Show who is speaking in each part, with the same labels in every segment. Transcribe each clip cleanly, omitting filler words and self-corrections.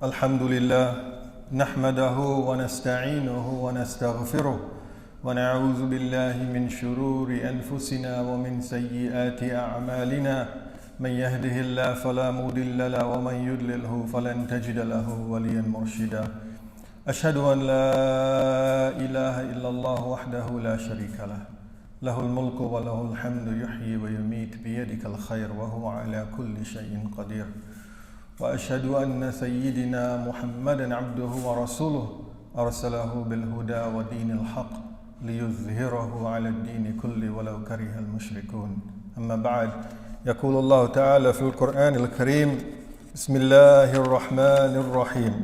Speaker 1: الحمد لله نحمده ونستعينه ونستغفره ونعوذ بالله من شرور أنفسنا ومن سيئات أعمالنا من يهده الله فلا مضل له ومن يضلله فلن تجد له وليا مرشدا أشهد أن لا إله إلا الله وحده لا شريك له له الملك وله الحمد يحيي ويميت بيدك الخير وهو على كل شيء قدير وأشهد أن سيدنا محمدا عبده ورسوله أرسله بالهدى ودين الحق ليظهره على الدين كله ولو كره المشركون أما بعد يقول الله تعالى في القرآن الكريم بسم الله الرحمن الرحيم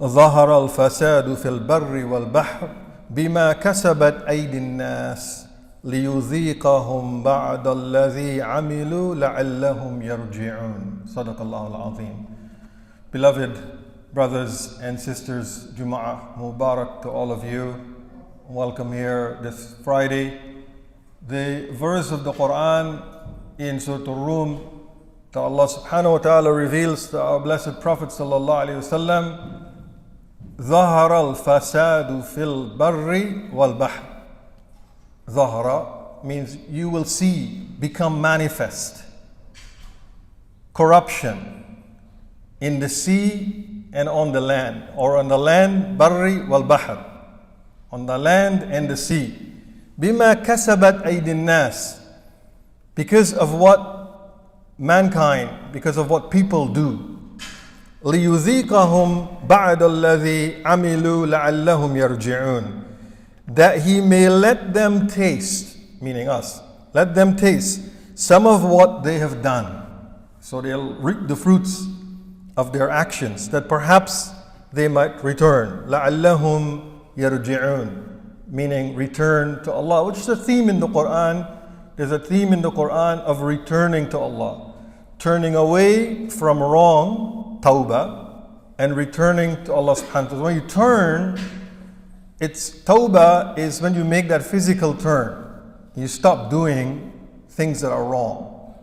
Speaker 1: ظهر الفساد في البر والبحر بما كسبت أيدي الناس ليذيقهم بعد الذي عملوا لعلهم يرجعون صدق الله العظيم. Beloved brothers and sisters, Jumma Mubarak to all of you. Welcome here this Friday. The verse of the Quran in Surah Al-Rum that Allah subhanahu wa ta'ala reveals to our blessed Prophet sallallahu alayhi wa sallam, ظهر الفساد في البر والبحر. Zahara means you will see, become manifest, corruption in the sea and on the land, or on the land, barri wal bahr, on the land and the sea. Bima kasabat aydin nas, because of what mankind, because of what people do. لِيُذِيقَهُمْ بَعْدَ الَّذِي عَمِلُوا لَعَلَّهُمْ يَرْجِعُونَ, that he may let them taste, meaning us, let them taste some of what they have done, so they'll reap the fruits of their actions, that perhaps they might return. لَعَلَّهُمْ يَرْجِعُونَ, meaning return to Allah, which is a theme in the Quran. There's a theme in the Quran of returning to Allah, turning away from wrong, tawbah, and returning to Allah subhanahu wa ta'ala. When you turn, it's tawbah is when you make that physical turn. You stop doing things that are wrong.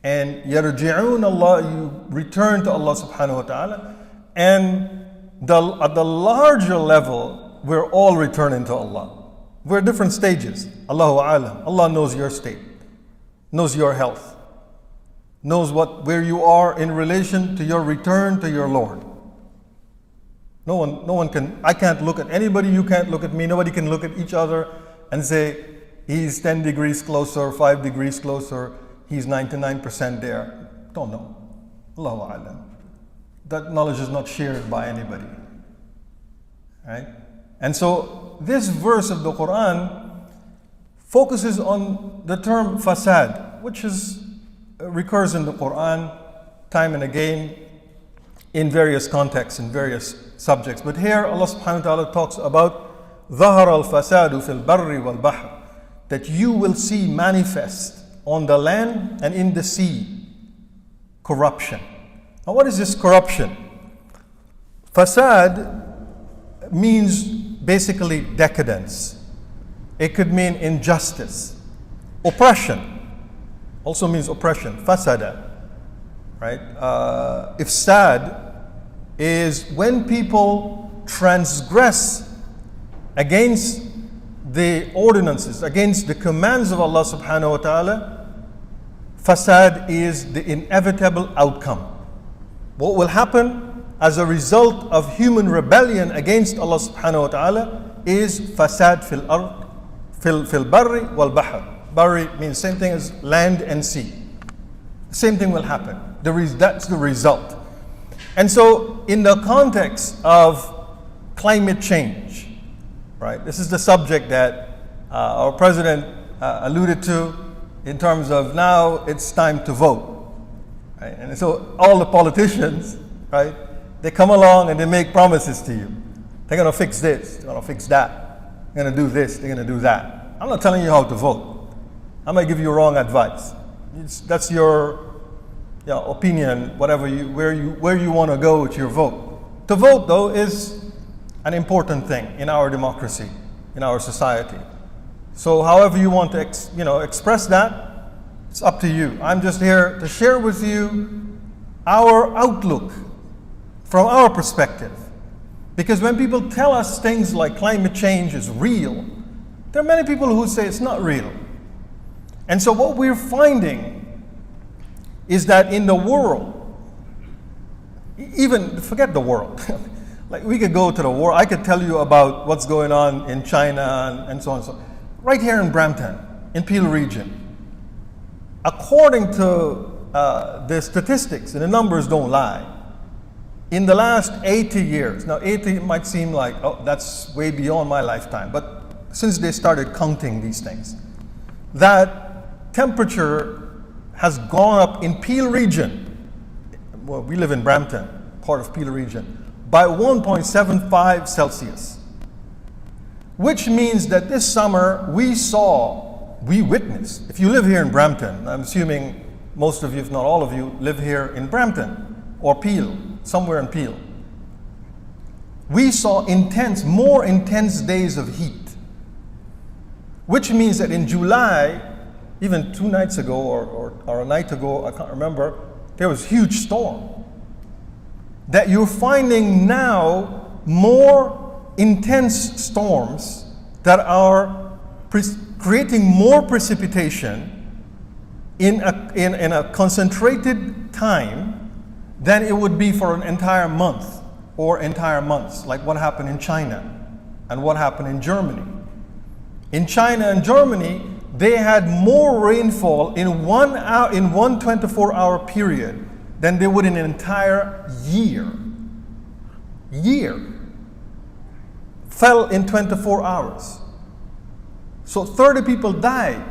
Speaker 1: And yarji'un Allah, you return to Allah subhanahu wa ta'ala. And at the larger level, we're all returning to Allah. We're at different stages. Allahu a'lam. Allah knows your state, knows your health, knows where you are in relation to your return to your Lord. No one can, I can't look at anybody, you can't look at me, nobody can look at each other and say, he's 10 degrees closer, 5 degrees closer, he's 99% there. Don't know. Allahu a'lam. That knowledge is not shared by anybody. Right? And so this verse of the Quran focuses on the term fasad, which recurs in the Quran time and again in various contexts, in various subjects. But here Allah subhanahu wa ta'ala talks about ظهر الفساد في البر والبحر, that you will see manifest on the land and in the sea corruption. Now what is this corruption? Fasad means basically decadence. It could mean injustice. Oppression also means oppression, fasada, right? Ifsad is when people transgress against the ordinances, against the commands of Allah subhanahu wa ta'ala. Fasad is the inevitable outcome. What will happen as a result of human rebellion against Allah subhanahu wa ta'ala is fasad fil ard, fil barri wal bahr. Barri means same thing as land and sea. Same thing will happen. That's the result. And so in the context of climate change, right, this is the subject that our president alluded to in terms of now it's time to vote. Right? And so all the politicians, right, they come along and they make promises to you. They're going to fix this, they're going to fix that, they're going to do this, they're going to do that. I'm not telling you how to vote. I might give you wrong advice. That's your opinion, whatever where you want to go with your vote. To vote, though, is an important thing in our democracy, in our society. So, however you want to express that, it's up to you. I'm just here to share with you our outlook from our perspective. Because when people tell us things like climate change is real, there are many people who say it's not real. And so what we're finding is that in the world, even forget the world, like we could go to the world, I could tell you about what's going on in China and so on and so on. Right here in Brampton, in Peel region, according to the statistics, and the numbers don't lie, in the last 80 years, now 80 might seem like, oh, that's way beyond my lifetime, but since they started counting these things, that temperature has gone up in Peel region, well, we live in Brampton, part of Peel region, by 1.75 Celsius. Which means that this summer we witnessed, if you live here in Brampton, I'm assuming most of you, if not all of you, live here in Brampton or Peel, somewhere in Peel. We saw more intense days of heat, which means that in July, even 2 nights ago or a night ago, I can't remember, there was a huge storm. That you're finding now more intense storms that are creating more precipitation in a concentrated time than it would be for an entire month or entire months, like what happened in China and what happened in Germany. In China and Germany, they had more rainfall in 1 hour, in one 24-hour period than they would in an entire year. Fell in 24 hours. So 30 people died.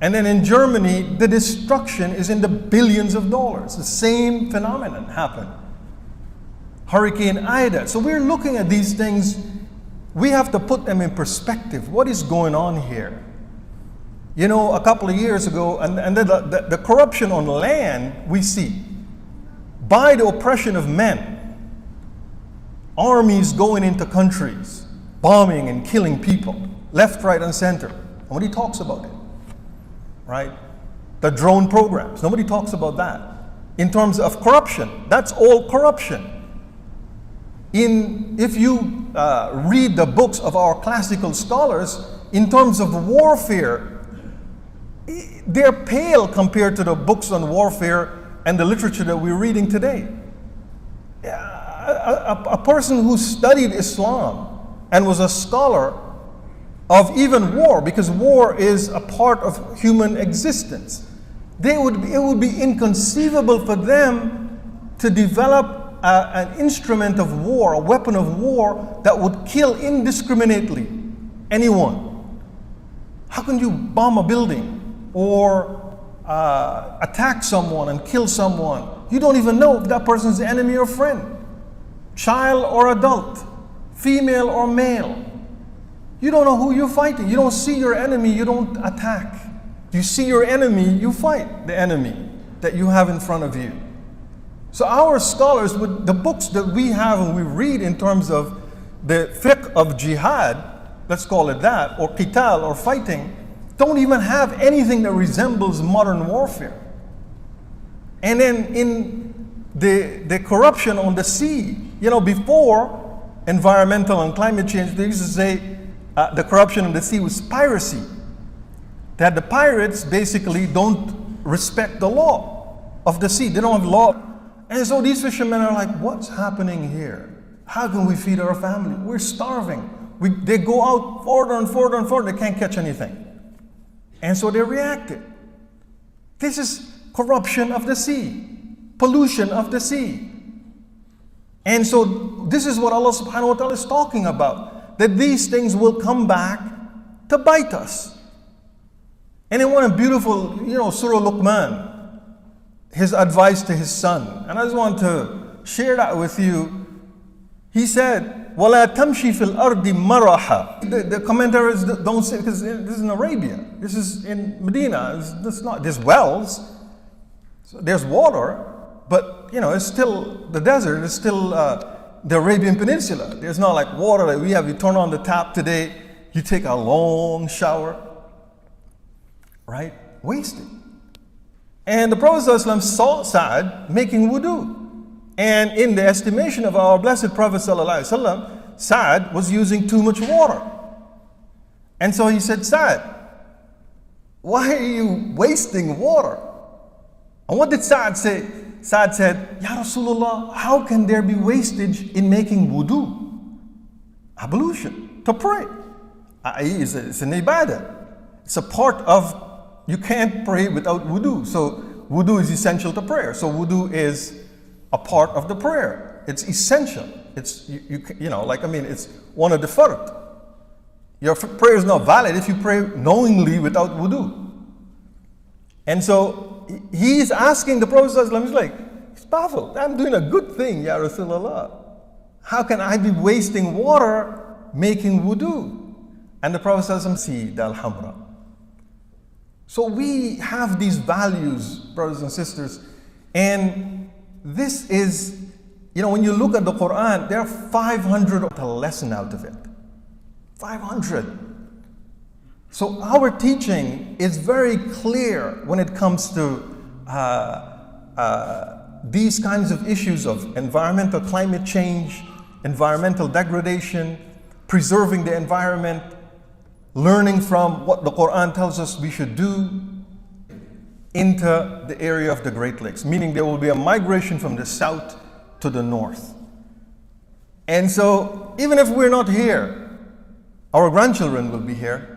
Speaker 1: And then in Germany, the destruction is in the billions of dollars. The same phenomenon happened. Hurricane Ida. So we're looking at these things, we have to put them in perspective. What is going on here? You know, a couple of years ago, and the corruption on land we see, by the oppression of men, armies going into countries, bombing and killing people, left, right, and center. Nobody talks about it, right? The drone programs, nobody talks about that. In terms of corruption, that's all corruption. If you read the books of our classical scholars, in terms of warfare, they're pale compared to the books on warfare and the literature that we're reading today. A person who studied Islam and was a scholar of even war, because war is a part of human existence, it would be inconceivable for them to develop an instrument of war, a weapon of war that would kill indiscriminately anyone. How can you bomb a building or attack someone and kill someone? You don't even know if that person is enemy or friend, child or adult, female or male. You don't know who you're fighting. You don't see your enemy, you don't attack. You see your enemy, you fight the enemy that you have in front of you. So our scholars, with the books that we have and we read in terms of the fiqh of jihad, let's call it that, or qital or fighting, don't even have anything that resembles modern warfare. And then in the corruption on the sea, you know, before environmental and climate change, they used to say the corruption on the sea was piracy. That the pirates basically don't respect the law of the sea. They don't have law. And so these fishermen are like, what's happening here? How can we feed our family? We're starving. They go out further and further and further. They can't catch anything. And so they reacted. This is corruption of the sea, pollution of the sea. And so this is what Allah subhanahu wa ta'ala is talking about, that these things will come back to bite us. And in one beautiful, Surah Luqman, his advice to his son, and I just want to share that with you. He said, وَلَا تَمْشِي فِي الْأَرْضِ مَرَحًا. The commentaries don't say, because this is in Arabia, this is in Medina, there's wells, so there's water, but it's still the desert, it's still the Arabian Peninsula. There's not like water that we have, you turn on the tap today, you take a long shower, right? Wasted. And the Prophet ﷺ saw Sa'ad making wudu. And in the estimation of our blessed Prophet ﷺ, Sa'ad was using too much water. And so he said, Sa'ad, why are you wasting water? And what did Sa'ad say? Sa'ad said, Ya Rasulullah, how can there be wastage in making wudu? Ablution, to pray. It's an ibadah. It's a part of, you can't pray without wudu. So wudu is essential to prayer. So wudu is a part of the prayer. It's essential. It's, it's one of the fard. Your prayer is not valid if you pray knowingly without wudu. And so he's asking the Prophet ﷺ, he's like, he's baffled. I'm doing a good thing, Ya Rasulullah. How can I be wasting water making wudu? And the Prophet ﷺ see Dal Hamra. So we have these values, brothers and sisters, and this is, when you look at the Quran, there are 500 lesson out of it. 500. So our teaching is very clear when it comes to these kinds of issues of environmental climate change, environmental degradation, preserving the environment, learning from what the Quran tells us we should do into the area of the Great Lakes, meaning there will be a migration from the south to the north. And so even if we're not here, our grandchildren will be here.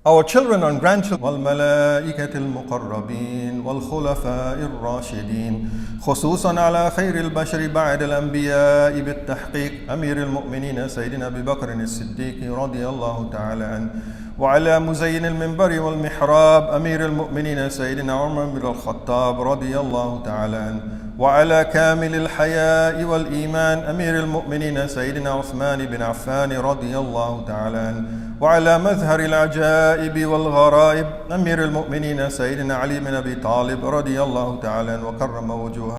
Speaker 1: Our children and grandchildren. وَالْمَلَائِكَةِ الْمُقَرَّبِينَ وَالْخُلَفَاءِ الرَّاشِدِينَ خصوصا على خير البشر بعد الأنبياء بالتحقيق أمير المؤمنين سيدنا أبي بكر الصديق رضي الله تعالى عنه وعلى مزين المنبر والمحراب أمير المؤمنين سيدنا عمر بن الخطاب رضي الله تعالى عنه وعلى كامل الحياء والإيمان أمير المؤمنين سيدنا عثمان بن عفان رضي الله تعالى عنه وعلى مظهر العجائب والغرائب أمير المؤمنين سيدنا علي بن أبي طالب رضي الله تعالى عنه وكرم وجوهه